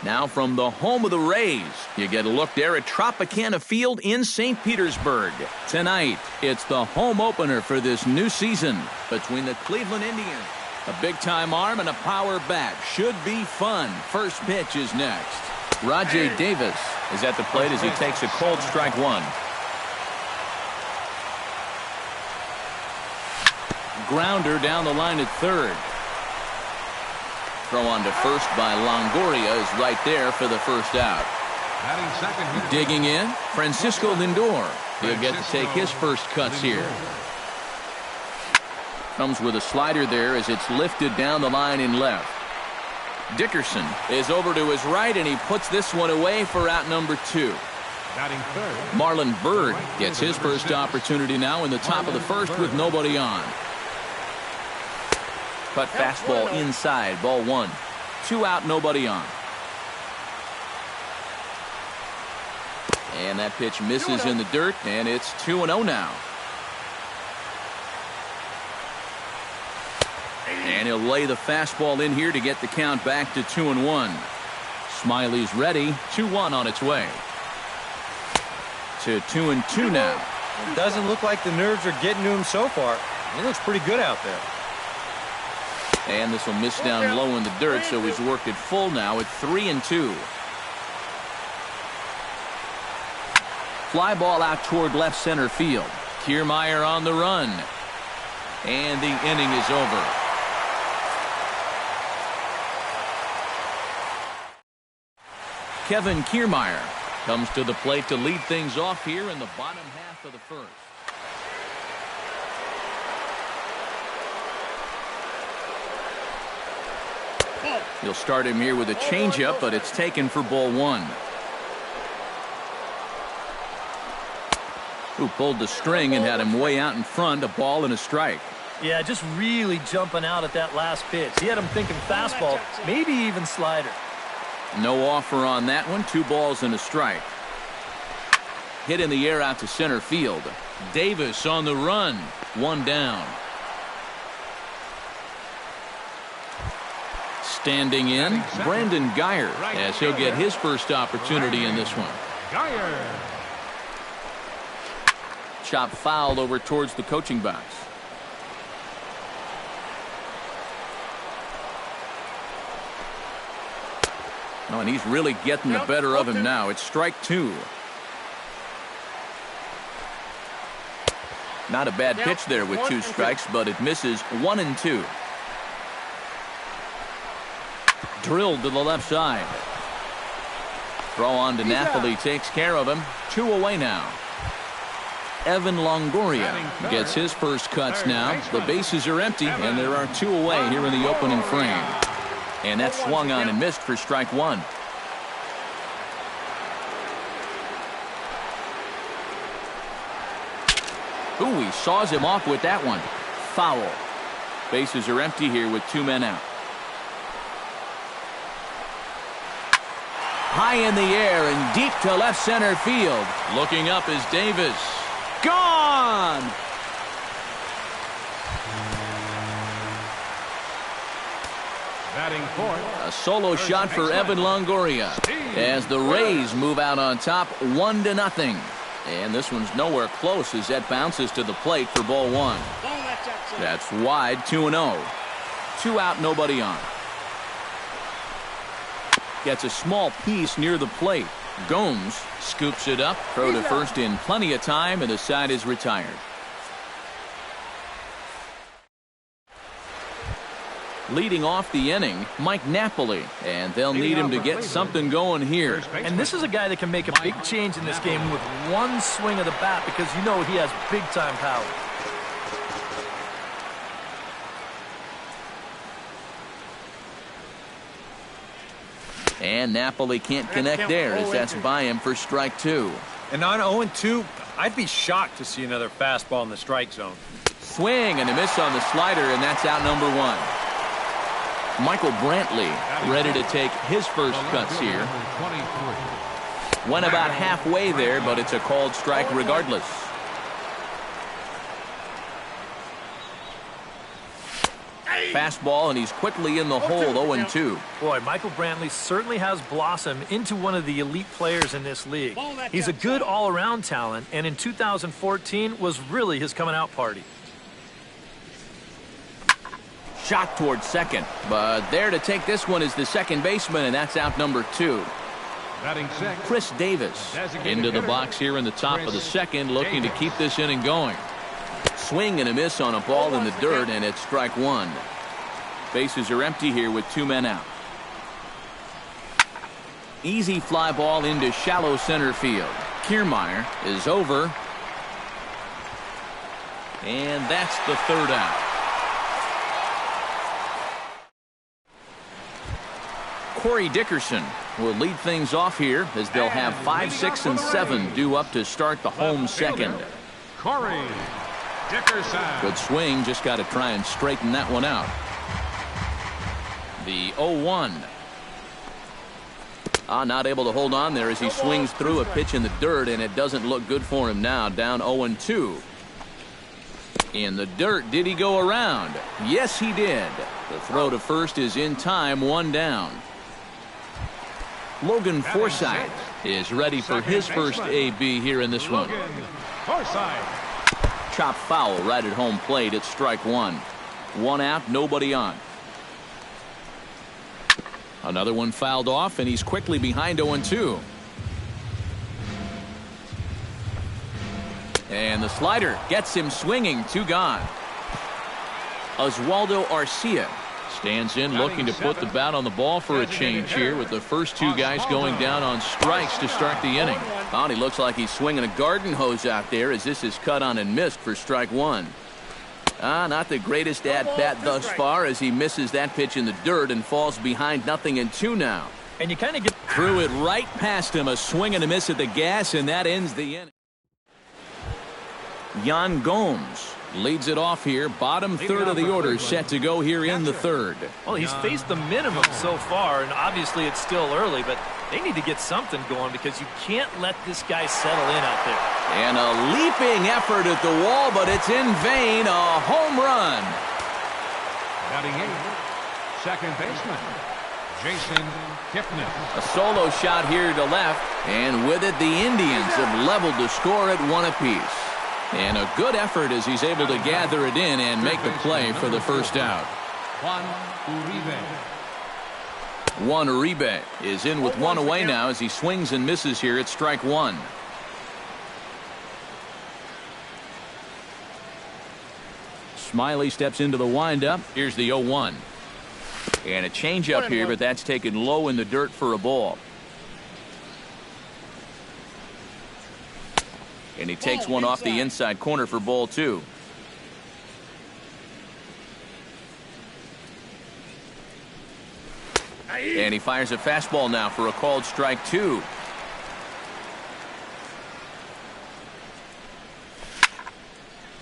Now from the home of the Rays, you get a look there at Tropicana Field in St. Petersburg. Tonight, it's the home opener for this new season between the Cleveland Indians. A big-time arm and a power bat. Should be fun. First pitch is next. Rajay Davis is at the plate as he takes a cold strike one. Grounder down the line at third. Throw on to first by Longoria is right there for the first out. Digging in, Francisco Lindor. He'll get to take his first cuts here. Comes with a slider there as it's lifted down the line in left. Dickerson is over to his right, and he puts this one away for out number 2. Marlon Byrd gets his first opportunity now in the top of the first with nobody on. Cut fastball inside, ball 1. 2 out, nobody on. And that pitch misses in the dirt, and it's 2-0 now. And he'll lay the fastball in here to get the count back to 2-1. Smiley's ready, 2-1 on its way. To 2-2 now. It doesn't look like the nerves are getting to him so far. He looks pretty good out there. And this will miss down low in the dirt, so he's worked it full now at 3-2. Fly ball out toward left center field. Kiermaier on the run. And the inning is over. Kevin Kiermaier comes to the plate to lead things off here in the bottom half of the first. He'll start him here with a changeup, but it's taken for ball 1. Who pulled the string and had him way out in front, a ball and a strike. Yeah, just really jumping out at that last pitch. He had him thinking fastball, maybe even slider. No offer on that one. 2 balls and a strike. Hit in the air out to center field. Davis on the run. 1 down. Standing in, Brandon Geyer, as he'll get his first opportunity in this one. Chop fouled over towards the coaching box. Oh, and he's really getting the better of him now. It's strike 2. Not a bad pitch there with 2 strikes, but it misses 1-2. Drilled to the left side. Throw on to Napoli takes care of him. 2 away now. Evan Longoria gets his first cuts now. The bases are empty, and there are 2 away here in the opening frame. And that swung on and missed for strike 1. Ooh, he saws him off with that one. Foul. Bases are empty here with 2 men out. High in the air and deep to left center field. Looking up is Davis. Gone! Batting fourth. A solo shot for Evan Longoria as the Rays move out on top 1-0. And this one's nowhere close as that bounces to the plate for ball 1. That's wide, 2-0. 2 out, nobody on. Gets a small piece near the plate. Gomes scoops it up. Throw to first in plenty of time, and the side is retired. Leading off the inning, Mike Napoli, and they'll need him to get something going here. And this is a guy that can make a big change in this game with 1 swing of the bat, because you know he has big-time power. And Napoli can't connect there as that's by him for strike 2. And on 0-2, I'd be shocked to see another fastball in the strike zone. Swing and a miss on the slider, and that's out number 1. Michael Brantley ready to take his first cuts here. Went about halfway there, but it's a called strike regardless. fastball, and he's quickly in the hole, 0-2. Boy, Michael Brantley certainly has blossomed into one of the elite players in this league. He's a good all-around talent, and in 2014 was really his coming-out party. Shot towards second, but there to take this one is the second baseman, and that's out number 2. Batting sixth, Chris Davis into the box here in the top of the second, looking to keep this inning going. Swing and a miss on a ball in the dirt, and it's strike 1. Bases are empty here with 2 men out. Easy fly ball into shallow center field. Kiermaier is over, and that's the third out. Corey Dickerson will lead things off here as they'll have 5, 6, and 7 due up to start the home second. Corey Dickerson. Good swing, just got to try and straighten that one out. The 0-1. Not able to hold on there as he swings through a pitch in the dirt, and it doesn't look good for him now. Down 0-2. In the dirt, did he go around? Yes, he did. The throw to first is in time, 1 down. Logan Forsythe is ready for his first AB here in this one. Chop foul right at home plate. It's strike 1. 1 out, nobody on. Another one fouled off, and he's quickly behind 0-2. And the slider gets him swinging. 2 gone. Oswaldo Arcia stands in, looking to put the bat on the ball for a change here, with the first 2 guys going down on strikes to start the inning. He looks like he's swinging a garden hose out there, as this is cut on and missed for strike 1. Not the greatest at-bat thus far, as he misses that pitch in the dirt and falls behind 0-2 now. And you kind of get threw it right past him. A swing and a miss at the gas, and that ends the inning. Yan Gomes leads it off here. Bottom third of the order set to go here in the third. Well, he's faced the minimum so far, and obviously it's still early, but they need to get something going because you can't let this guy settle in out there. And a leaping effort at the wall, but it's in vain. A home run. Batting 8th, second baseman, Jason Kipnis. A solo shot here to left, and with it the Indians have leveled the score at 1 apiece. And a good effort as he's able to gather it in and make the play for the first out. Juan Uribe is in with 1 away now as he swings and misses here at strike 1. Smiley steps into the windup. Here's the 0-1. And a changeup here, but that's taken low in the dirt for a ball. And he takes one off the inside corner for ball 2. And he fires a fastball now for a called strike 2.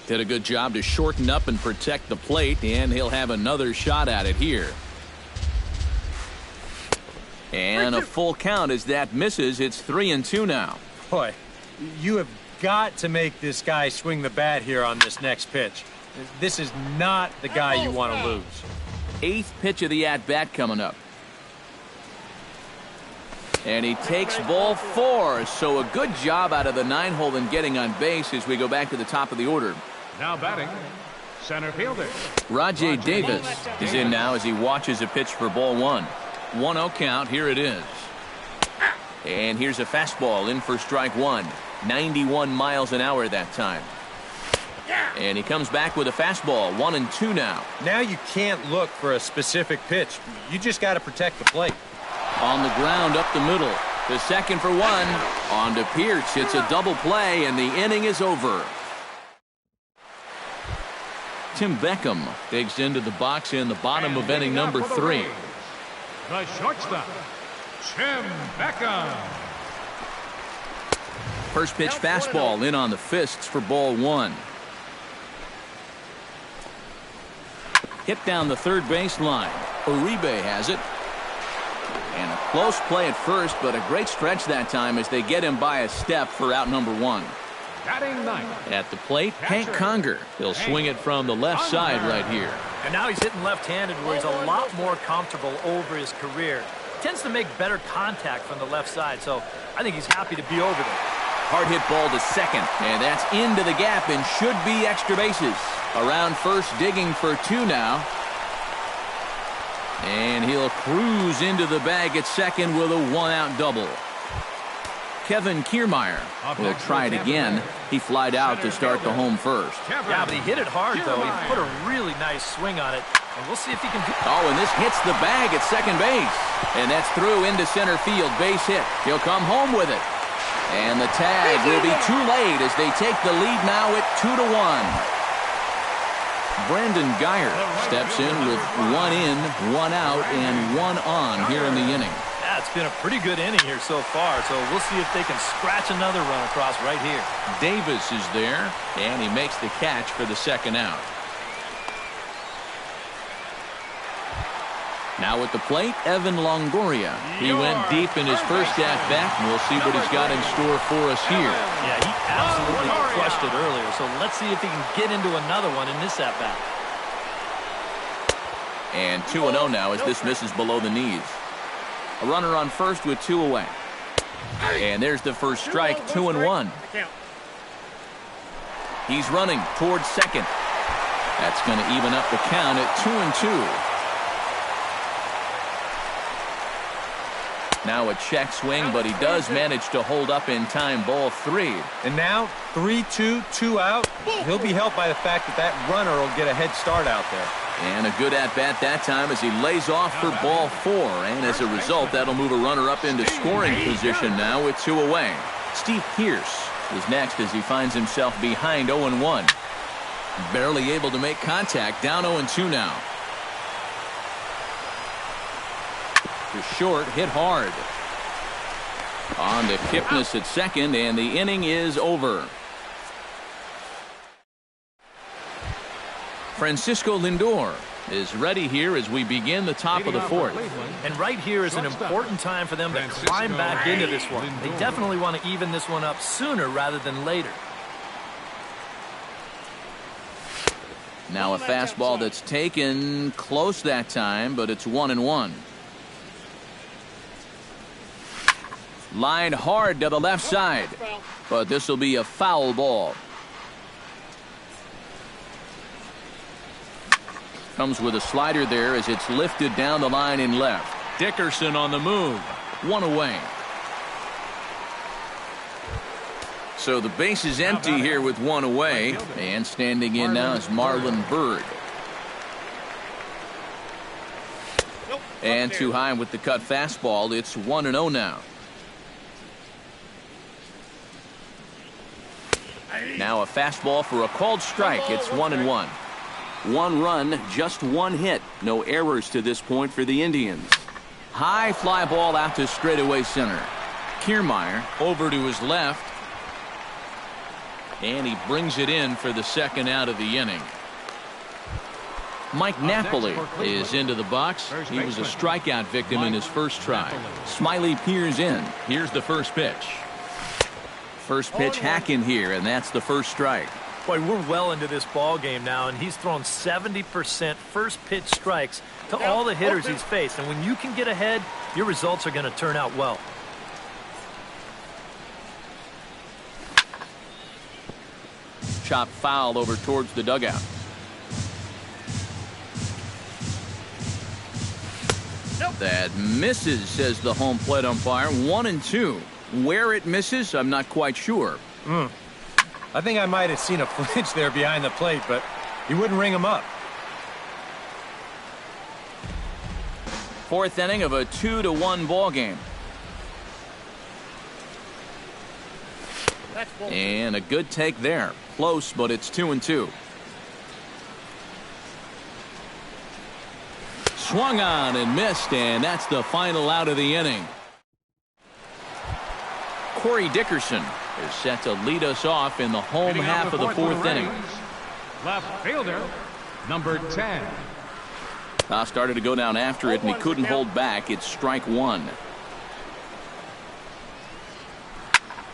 Did a good job to shorten up and protect the plate, and he'll have another shot at it here. And a full count as that misses. It's 3-2 now. Boy, you have got to make this guy swing the bat here on this next pitch. This is not the guy you want to lose. 8th pitch of the at-bat coming up. And he takes ball 4. So a good job out of the 9-hole in getting on base as we go back to the top of the order. Now batting, center fielder Rajay Davis is in now as he watches a pitch for ball 1. 1-0 count. Here it is. And here's a fastball in for strike 1. 91 miles an hour that time. And he comes back with a fastball. 1-2 now. Now you can't look for a specific pitch. You just got to protect the plate. On the ground up the middle. The second for 1. On to Pierce. It's a double play, and the inning is over. Tim Beckham digs into the box in the bottom of inning number 3. The shortstop, Tim Beckham. First pitch fastball in on the fists for ball 1. Hit down the third baseline. Uribe has it. And a close play at first, but a great stretch that time as they get him by a step for out number 1. Batting 9th. At the plate, Hank Conger. He'll swing it from the left side right here. And now he's hitting left-handed where he's a lot more comfortable over his career. Tends to make better contact from the left side, so I think he's happy to be over there. Hard hit ball to second, and that's into the gap and should be extra bases. Around first, digging for two now. And he'll cruise into the bag at second with a one-out double. Kevin Kiermaier will try it again. He flied out to start the home first. Yeah, but he hit it hard, though. He put a really nice swing on it, and we'll see if he can do. Oh, and this hits the bag at second base. And that's through into center field. Base hit. He'll come home with it. And the tag will be too late as they take the lead now at 2-1. Brandon Geyer steps in with one in, one out, and one on here in the inning. Yeah, it's been a pretty good inning here so far, so we'll see if they can scratch another run across right here. Davis is there, and he makes the catch for the second out. Now at the plate, Evan Longoria. He went deep in his first at-bat, and we'll see what he's got in store for us here. Yeah, he absolutely crushed it earlier, so let's see if he can get into another one in this at-bat. And 2-0 now as this misses below the knees. A runner on first with two away. And there's the first strike, 2-1. He's running towards second. That's going to even up the count at 2-2. Now a check swing, but he does manage to hold up in time, ball three. And now 3-2, 2 out. He'll be helped by the fact that that runner will get a head start out there. And a good at-bat that time as he lays off for ball four. And as a result, that'll move a runner up into scoring position now with two away. Steve Pearce is next as he finds himself behind 0-1. Barely able to make contact, down 0-2 now. To short, hit hard. On to Kipnis at second, and the inning is over. Francisco Lindor is ready here as we begin the top of the fourth. And right here is an important time for them to climb back into this one. They definitely want to even this one up sooner rather than later. Now a fastball that's taken close that time, but it's 1-1. Lined hard to the left side, but this will be a foul ball. Comes with a slider there as it's lifted down the line in left. Dickerson on the move. One away. So the base is empty here with one away, and standing in now is Marlon Byrd. And too high with the cut fastball. It's 1-0 now. Now a fastball for a called strike. It's 1-1. One run, just one hit. No errors to this point for the Indians. High fly ball out to straightaway center. Kiermaier over to his left. And he brings it in for the second out of the inning. Mike Napoli is into the box. He was a strikeout victim in his first try. Smiley peers in. Here's the first pitch. First pitch hacking here, and that's the first strike. Boy, we're well into this ball game now, and he's thrown 70% first pitch strikes to all the hitters he's faced. And when you can get ahead, your results are going to turn out well. Chop foul over towards the dugout. That misses, says the home plate umpire. 1-2. Where it misses, I'm not quite sure. I think I might have seen a flinch there behind the plate, but he wouldn't ring him up. Fourth inning of a 2-1 ball game. And a good take there. Close, but it's 2-2. Swung on and missed, and that's the final out of the inning. Corey Dickerson is set to lead us off in the home half of the fourth inning. Left fielder, number 10. Started to go down after it, and he couldn't hold back. It's strike one.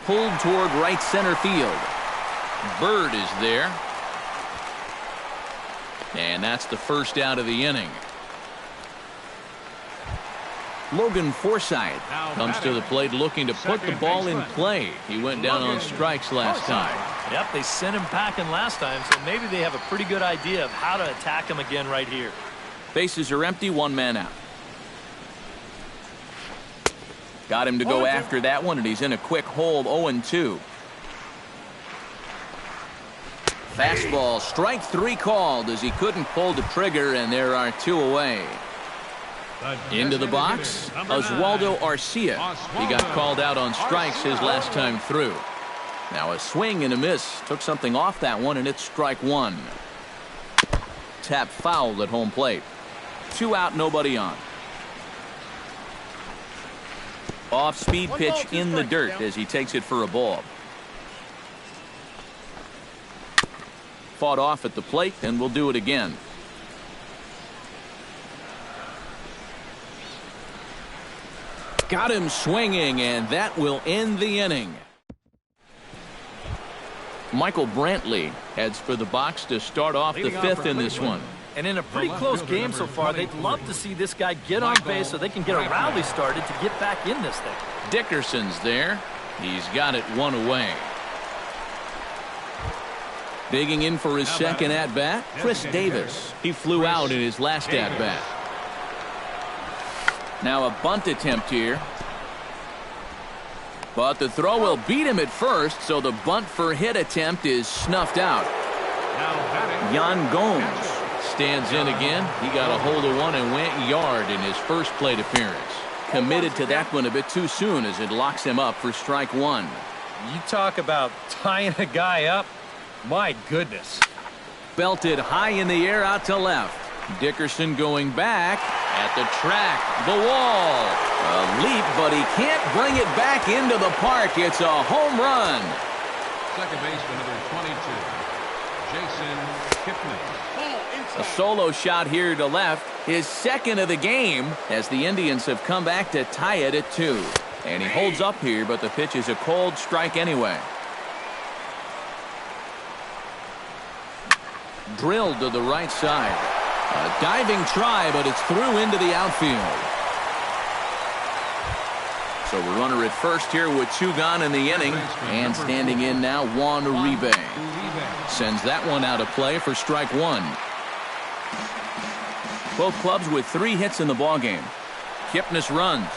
Pulled toward right center field. Byrd is there. And that's the first out of the inning. Logan Forsythe comes to the plate looking to put the ball in play. He went down on strikes last time. Yep, they sent him packing last time, so maybe they have a pretty good idea of how to attack him again right here. Bases are empty, one man out. Got him to go after that one, and he's in a quick hold, 0-2. Fastball, strike three called as he couldn't pull the trigger, and there are two away. Into the box, Oswaldo Arcia. He got called out on strikes his last time through. Now a swing and a miss. Took something off that one, and it's strike one. Tap foul at home plate. 2 out, nobody on. Off-speed pitch in the dirt as he takes it for a ball. Fought off at the plate, and we'll do it again. Got him swinging, and that will end the inning. Michael Brantley heads for the box to start off the fifth in this one. And in a pretty close game so far, they'd love to see this guy get on base so they can get a rally started to get back in this thing. Dickerson's there. He's got it one away. Digging in for his second at-bat, Chris Davis. He flew out in his last at-bat. Now a bunt attempt here. But the throw will beat him at first, so the bunt for hit attempt is snuffed out. Yan Gomes stands in again. He got a hold of one and went yard in his first plate appearance. Committed to that one a bit too soon as it locks him up for strike one. You talk about tying a guy up. My goodness. Belted high in the air out to left. Dickerson going back at the track, the wall. A leap, but he can't bring it back into the park. It's a home run. Second baseman, number 22, Jason Kipnis. A solo shot here to left, his second of the game, as the Indians have come back to tie it at 2. And he holds up here, but the pitch is a cold strike anyway. Drilled to the right side. A diving try, but it's through into the outfield. So a runner at first here with 2 gone in the inning. And standing in now, Juan Uribe. Sends that one out of play for strike one. Both clubs with 3 hits in the ballgame. Kipnis runs.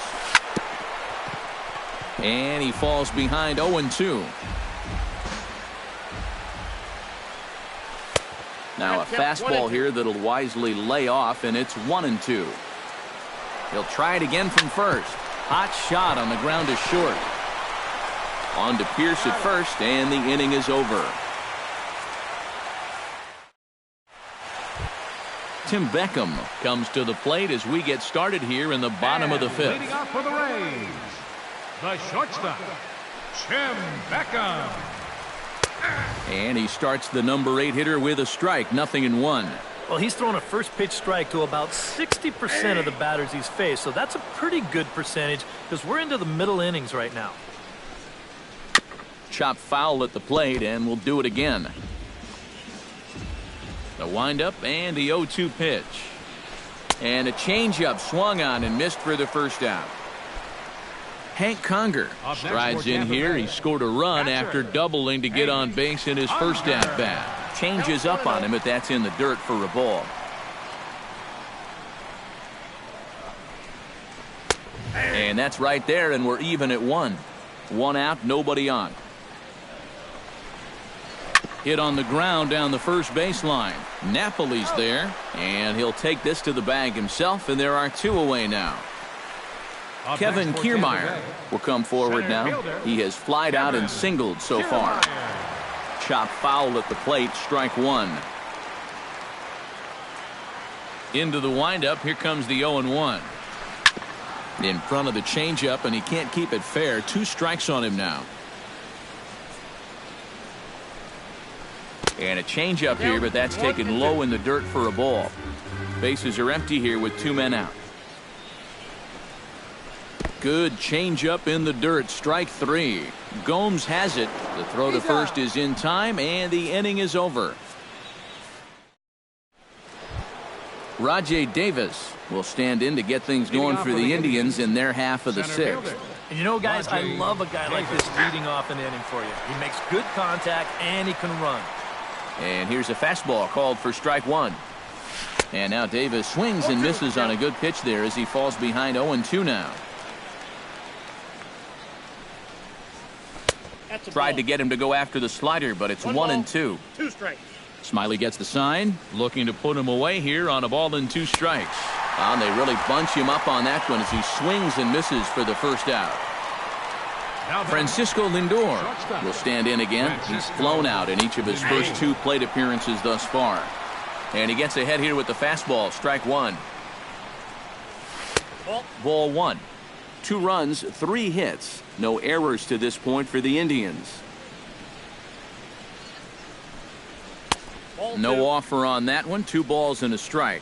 And he falls behind 0-2. Now a fastball here that'll wisely lay off, and it's 1-2. He'll try it again from first. Hot shot on the ground is short. On to Pierce at first, and the inning is over. Tim Beckham comes to the plate as we get started here in the bottom of the fifth. Leading off for the Rays, the shortstop, Tim Beckham. And he starts the number 8 hitter with a strike, 0-1. Well, he's thrown a first pitch strike to about 60% of the batters he's faced, so that's a pretty good percentage because we're into the middle innings right now. Chop foul at the plate, and we'll do it again. The windup and the 0-2 pitch. And a changeup swung on and missed for the first out. Hank Conger strides in here. He scored a run after doubling to get on base in his first at-bat. Changes up on him, but that's in the dirt for a ball. And that's right there, and we're even at 1. 1 out, nobody on. Hit on the ground down the first baseline. Napoli's there, and he'll take this to the bag himself, and there are 2 away now. Kevin Kiermaier will come forward now. He has flied out and singled so far. Chop foul at the plate, strike one. Into the windup, here comes the 0-1. In front of the changeup, and he can't keep it fair. 2 strikes on him now. And a changeup here, but that's taken low in the dirt for a ball. Bases are empty here with 2 men out. Good changeup in the dirt, strike 3. Gomes has it. The throw to first is in time, and the inning is over. Rajay Davis will stand in to get things going for the Indians in their half of the sixth. And you know, guys, I love a guy like this leading off an inning for you. He makes good contact, and he can run. And here's a fastball called for strike one. And now Davis swings and misses on a good pitch there as he falls behind 0-2 now. Tried to get him to go after the slider, but it's 1-2. 2 strikes. Smiley gets the sign, looking to put him away here on a ball and 2 strikes. And they really bunch him up on that one as he swings and misses for the first out. Francisco Lindor will stand in again. He's flown out in each of his first 2 plate appearances thus far. And he gets ahead here with the fastball, strike one. Ball 1. 2 runs, 3 hits. No errors to this point for the Indians. No offer on that one. 2 balls and a strike.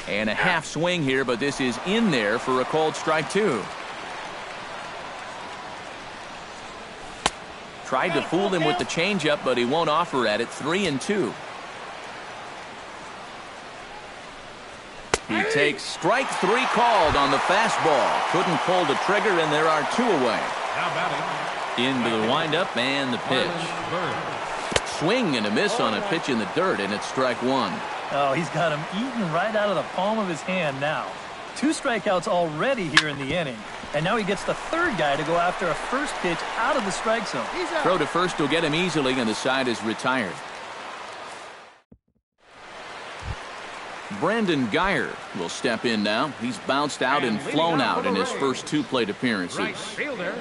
And a half swing here, but this is in there for a called strike 2. Tried to fool him with the changeup, but he won't offer at it. 3-2. He takes strike 3 called on the fastball. Couldn't pull the trigger, and there are 2 away. Into the windup and the pitch. Swing and a miss on a pitch in the dirt, and it's strike 1. Oh, he's got him eaten right out of the palm of his hand now. 2 strikeouts already here in the inning. And now he gets the 3rd guy to go after a first pitch out of the strike zone. Throw to first will get him easily, and the side is retired. Brandon Geyer will step in now. He's bounced out and flown out in his first 2 plate appearances. Right fielder,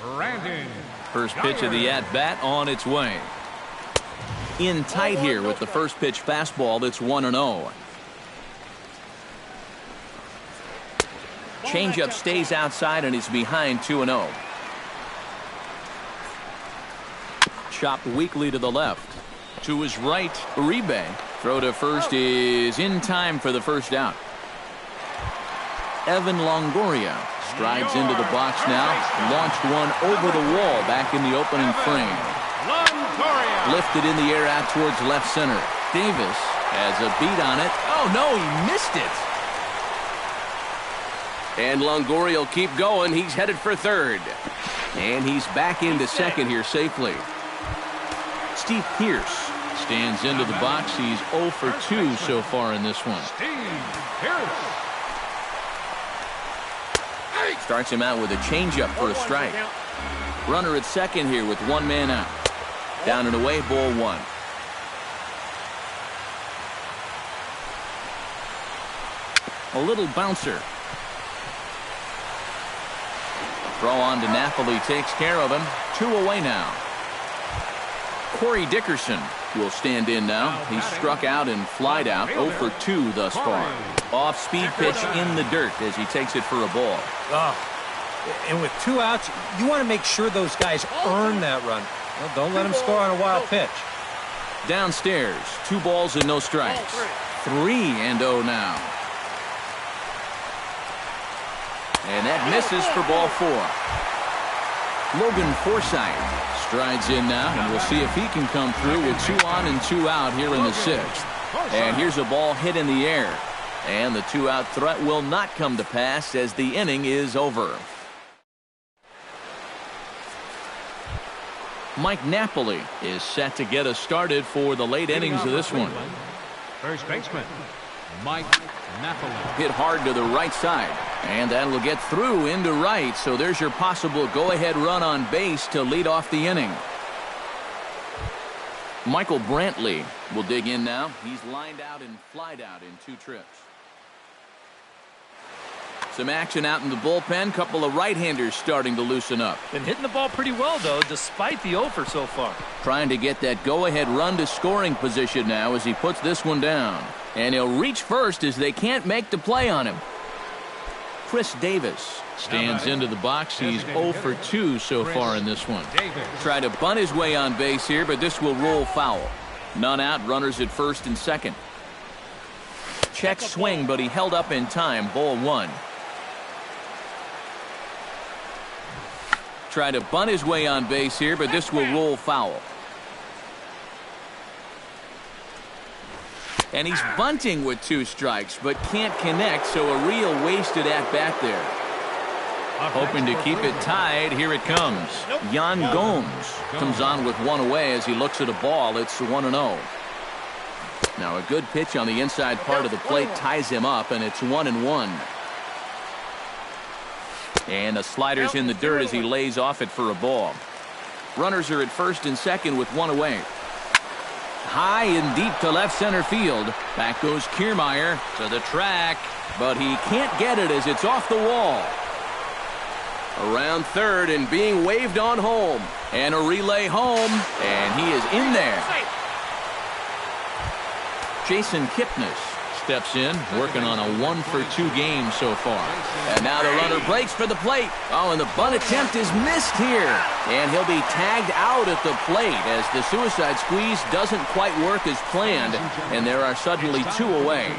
Brandon. First pitch of the at-bat on its way. In tight here with the first pitch fastball that's 1-0. Changeup stays outside and he's behind 2-0. Chopped weakly to the left. To his right, Uribe. Throw to first is in time for the first out. Evan Longoria strides into the box now. Launched one over the wall back in the opening frame. Lifted in the air out towards left center. Davis has a beat on it. Oh, no, he missed it. And Longoria will keep going. He's headed for third. And he's back into second here safely. Steve Pearce stands into the box. He's 0 for 2 so far in this one. Starts him out with a changeup for a strike. Runner at second here with 1 man out. Down and away, ball 1. A little bouncer. Throw on to Napoli takes care of him. 2 away now. Corey Dickerson will stand in now. He's struck out and flied out. 0 for 2 thus far. Off-speed pitch in the dirt as he takes it for a ball. And with 2 outs, you want to make sure those guys earn that run. Well, don't let them score on a wild pitch. Downstairs, 2 balls and no strikes. 3-0 now. And that misses for ball 4. Logan Forsythe strides in now, and we'll see if he can come through with 2 on and 2 out here in the 6th. And here's a ball hit in the air. And the 2-out threat will not come to pass as the inning is over. Mike Napoli is set to get us started for the late innings of this one. First baseman, Mike Napoli. Hit hard to the right side, and that will get through into right, so there's your possible go-ahead run on base to lead off the inning. Michael Brantley will dig in now. He's lined out and flied out in 2 trips. Some action out in the bullpen. Couple of right-handers starting to loosen up. Been hitting the ball pretty well, though, despite the offer so far. Trying to get that go-ahead run to scoring position now as he puts this one down. And he'll reach first as they can't make the play on him. Chris Davis stands into the box. He's 0 for 2 so far in this one. Try to bunt his way on base here, but this will roll foul. None out, runners at first and second. Check swing, but he held up in time. Ball 1. Try to bunt his way on base here, but this will roll foul. And he's bunting with 2 strikes, but can't connect, so a real wasted at-bat there. Hoping to keep it tied, here it comes. Yan Gomes comes on with 1 away as he looks at a ball. It's 1-0. Now a good pitch on the inside part of the plate ties him up, and it's 1-1. And the slider's in the dirt as he lays off it for a ball. Runners are at first and second with 1 away. High and deep to left center field. Back goes Kiermaier to the track, but he can't get it as it's off the wall. Around third and being waved on home. And a relay home, and he is in there. Jason Kipnis steps in, working on a 1-for-2 game so far. And now the runner breaks for the plate. Oh, and the bunt attempt is missed here. And he'll be tagged out at the plate as the suicide squeeze doesn't quite work as planned. And there are suddenly 2 away.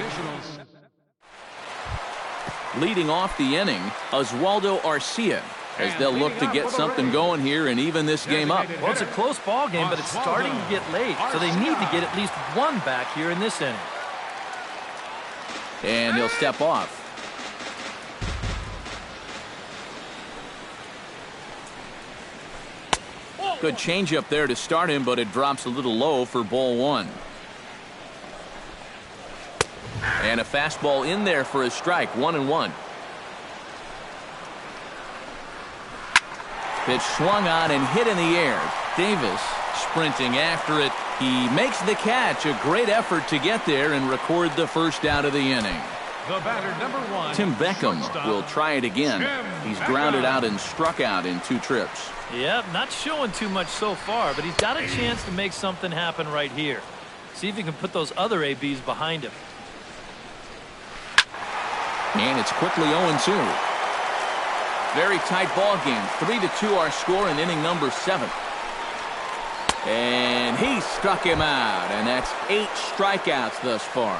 Leading off the inning, Oswaldo Arcia, as they'll look to get something going here and even this game up. Well, it's a close ball game, but it's starting to get late, so they need to get at least 1 back here in this inning. And he'll step off. Good changeup there to start him, but it drops a little low for ball 1. And a fastball in there for a strike, 1-1. Pitch swung on and hit in the air. Davis sprinting after it. He makes the catch. A great effort to get there and record the first out of the inning. The batter, number 1, Tim Beckham will try it again. He's grounded out and struck out in 2 trips. Yep, not showing too much so far, but he's got a chance to make something happen right here. See if he can put those other ABs behind him. And it's quickly 0-2. Very tight ball game. 3-2 our score in inning number 7. And he struck him out, and that's 8 strikeouts thus far.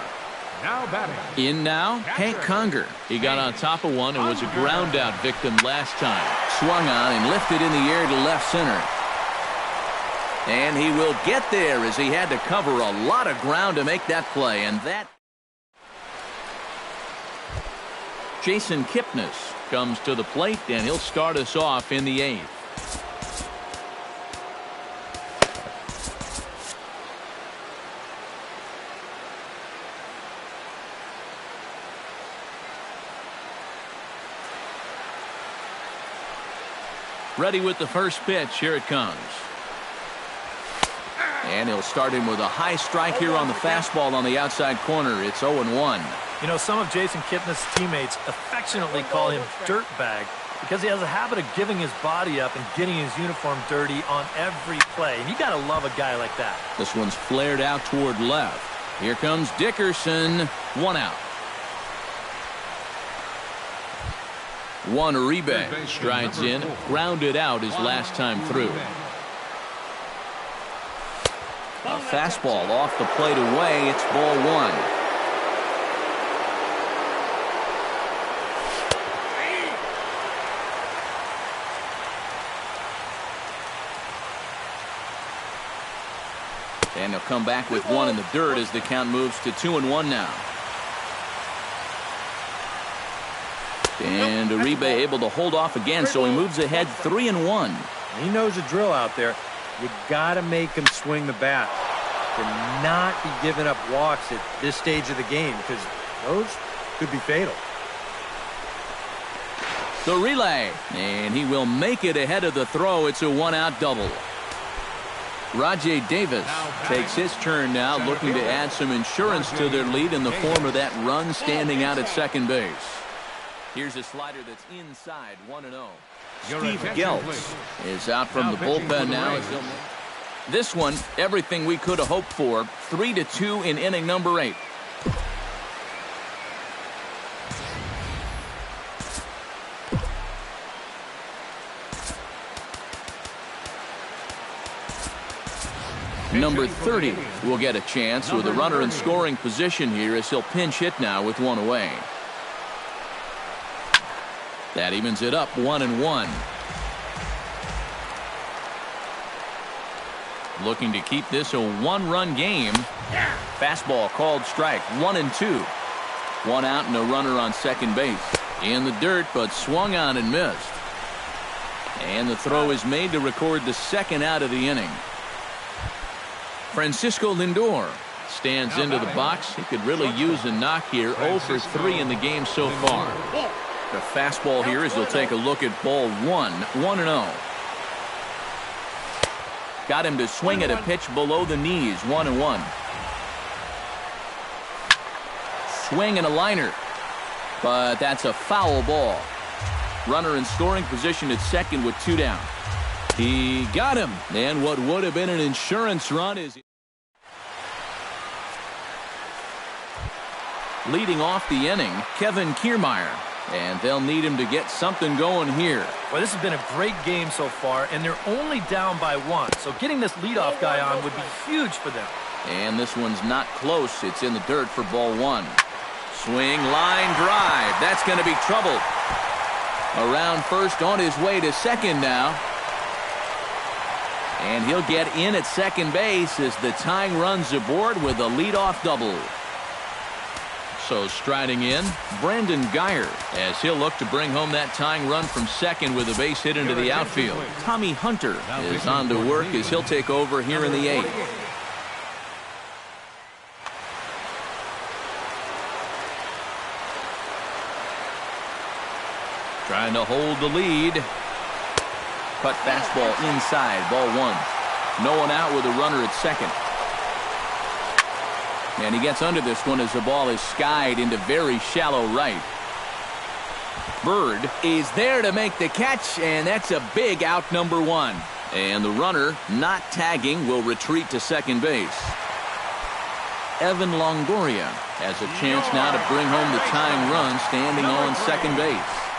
Now batting. In now, Hank Conger. He got on top of one and was a ground out victim last time. Swung on and lifted in the air to left center. And he will get there as he had to cover a lot of ground to make that play. And that Jason Kipnis comes to the plate, and he'll start us off in the 8th. Ready with the first pitch. Here it comes. And he'll start him with a high strike here on the fastball on the outside corner. It's 0-1. You know, some of Jason Kipnis' teammates affectionately call him Dirtbag because he has a habit of giving his body up and getting his uniform dirty on every play. And you got to love a guy like that. This one's flared out toward left. Here comes Dickerson. 1 out. Juan Uribe strides in, grounded out his last time through. A fastball off the plate away. It's ball 1. And they'll come back with 1 in the dirt as the count moves to 2-1 now. And Uribe able to hold off again, so he moves ahead 3-1. He knows the drill out there. You got to make him swing the bat. To not be giving up walks at this stage of the game, because those could be fatal. The relay, and he will make it ahead of the throw. It's a 1-out double. Rajay Davis takes his turn now, looking to add some insurance to their lead in the form of that run standing out at second base. Here's a slider that's inside, 1-0. Steve Geltz is out from the bullpen now. This one, everything we could have hoped for. 3-2 in inning number 8. Number 30 will get a chance with a runner in scoring position here as he'll pinch hit now with 1 away. That evens it up 1-1. Looking to keep this a one-run game. Fastball called strike. 1-2. One out and a runner on second base. In the dirt, but swung on and missed. And the throw is made to record the second out of the inning. Francisco Lindor stands into the box. He could really use a knock here. 0 for 3 in the game so far. The fastball here as he'll take a look at ball 1. 1-0. Got him to swing at a pitch below the knees. 1-1. Swing and a liner. But that's a foul ball. Runner in scoring position at second with 2 down. He got him. And what would have been an insurance run is leading off the inning, Kevin Kiermaier. And they'll need him to get something going here. Well, this has been a great game so far, and they're only down by 1. So getting this leadoff guy on would be huge for them. And this one's not close. It's in the dirt for ball 1. Swing, line, drive. That's going to be trouble. Around first, on his way to second now. And he'll get in at second base as the tying run's aboard with a leadoff double. So striding in, Brandon Guyer, as he'll look to bring home that tying run from second with a base hit into the outfield. Tommy Hunter is on to work as he'll take over here in the 8th. Trying to hold the lead. Cut fastball inside, ball 1. No one out with a runner at second. And he gets under this one as the ball is skied into very shallow right. Bird is there to make the catch, and that's a big out, number 1. And the runner, not tagging, will retreat to second base. Evan Longoria has a chance now to bring home the tying run, standing on second base.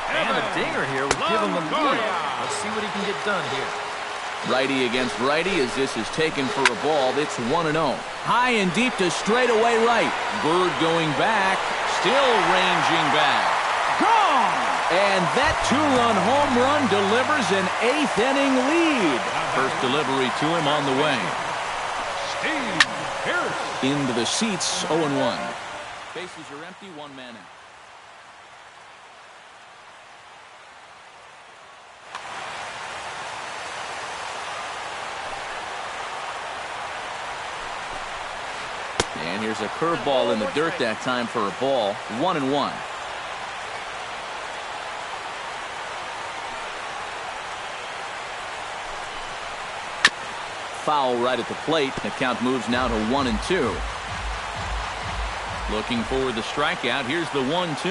And a dinger here would give him the lead. Let's see what he can get done here. Righty against righty as this is taken for a ball. It's 1-0. High and deep to straightaway right. Bird going back. Still ranging back. Gone! And that 2-run home run delivers an 8th inning lead. First delivery to him on the way. Steve Pierce. Into the seats, 0-1. Bases are empty, 1 man out. And here's a curveball in the dirt that time for a ball. 1-1. Foul right at the plate. The count moves now to 1-2. Looking for the strikeout. Here's the 1-2.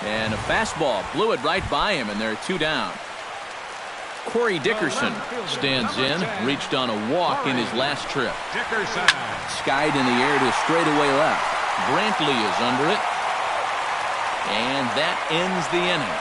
And a fastball. Blew it right by him, and there are 2 down. Corey Dickerson stands in, reached on a walk in his last trip. Dickerson. Skied in the air to straightaway left. Brantley is under it. And that ends the inning.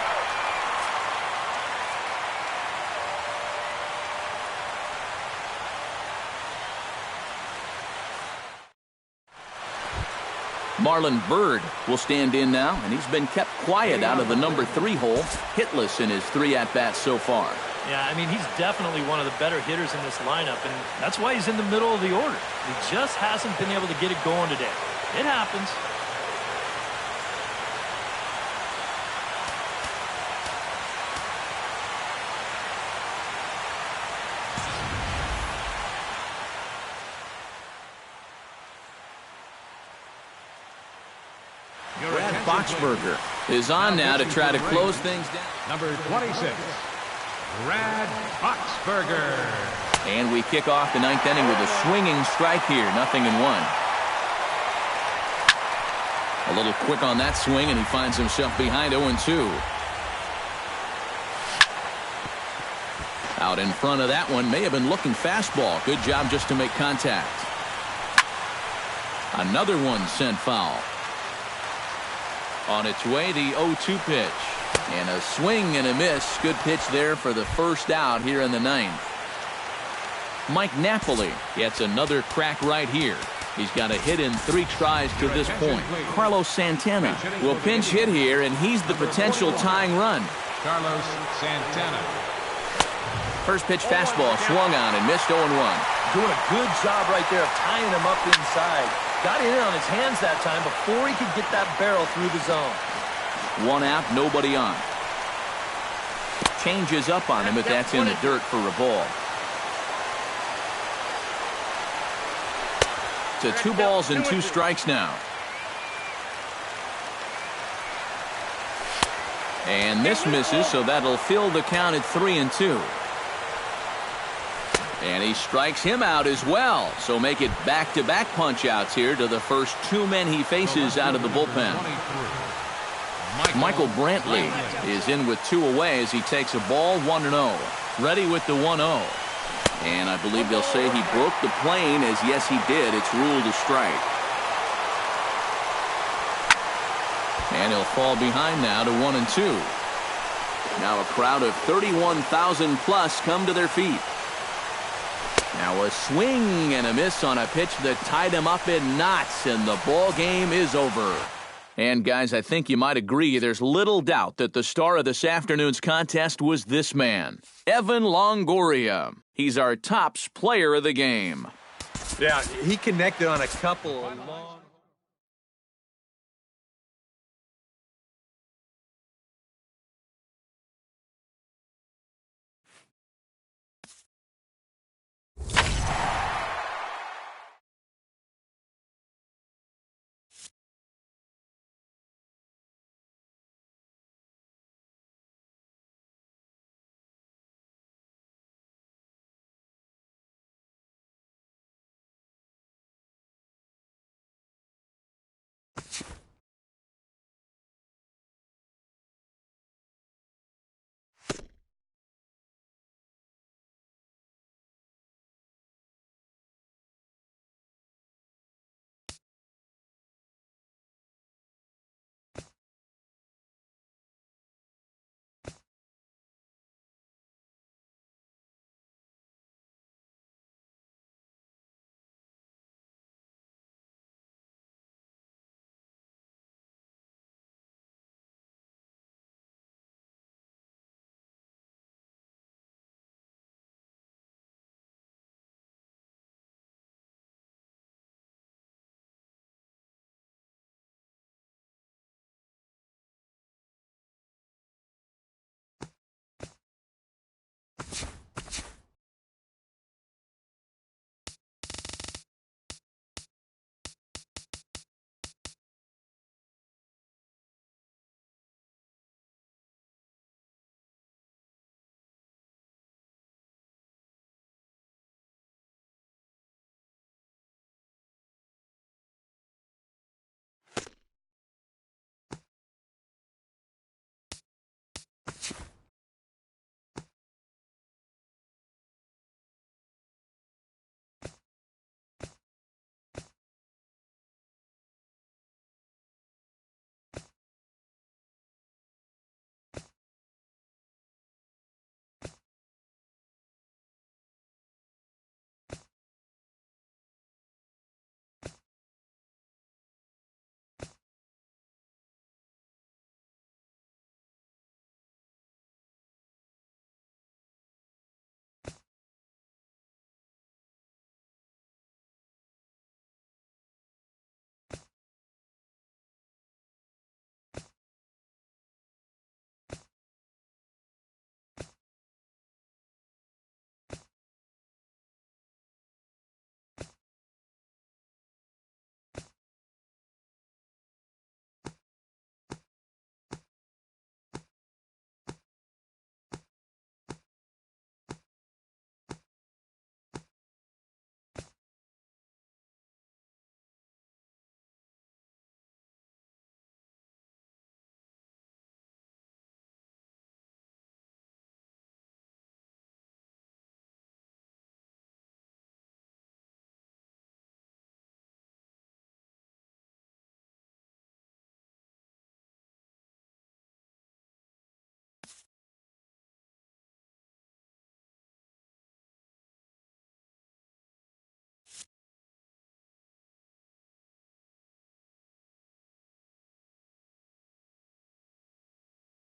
Marlon Byrd will stand in now, and he's been kept quiet out of the number 3 hole. Hitless in his 3 at-bats so far. Yeah, I mean, he's definitely one of the better hitters in this lineup, and that's why he's in the middle of the order. He just hasn't been able to get it going today. It happens. Brad Boxberger is on now to try to close things down. Number 26, Brad Boxberger. And we kick off the 9th inning with a swinging strike here. 0-1. A little quick on that swing, and he finds himself behind 0-2. Out in front of that one, may have been looking fastball. Good job just to make contact. Another one sent foul. On its way, the 0-2 pitch. And a swing and a miss. Good pitch there for the first out here in the 9th. Mike Napoli gets another crack right here. He's got a hit in 3 tries to this point. Carlos Santana will pinch hit here, and he's the potential tying run. Carlos Santana. First pitch fastball swung on and missed 0-1. Doing a good job right there of tying him up inside. Got it in on his hands that time before he could get that barrel through the zone. 1 out, nobody on. Changes up on him, but that's in the dirt for a ball. To 2 balls and 2 strikes now. And this misses, so that'll fill the count at 3-2. And he strikes him out as well. So make it back-to-back punch-outs here to the first 2 men he faces out of the bullpen. Michael Brantley is in with 2 away as he takes a ball 1-0. Ready with the 1-0. And I believe they'll say he broke the plane, as yes he did. It's ruled a strike. And he'll fall behind now to 1-2. Now a crowd of 31,000 plus come to their feet. Now a swing and a miss on a pitch that tied him up in knots, and the ball game is over. And guys, I think you might agree there's little doubt that the star of this afternoon's contest was this man, Evan Longoria. He's our tops player of the game. Yeah, he connected on a couple of long...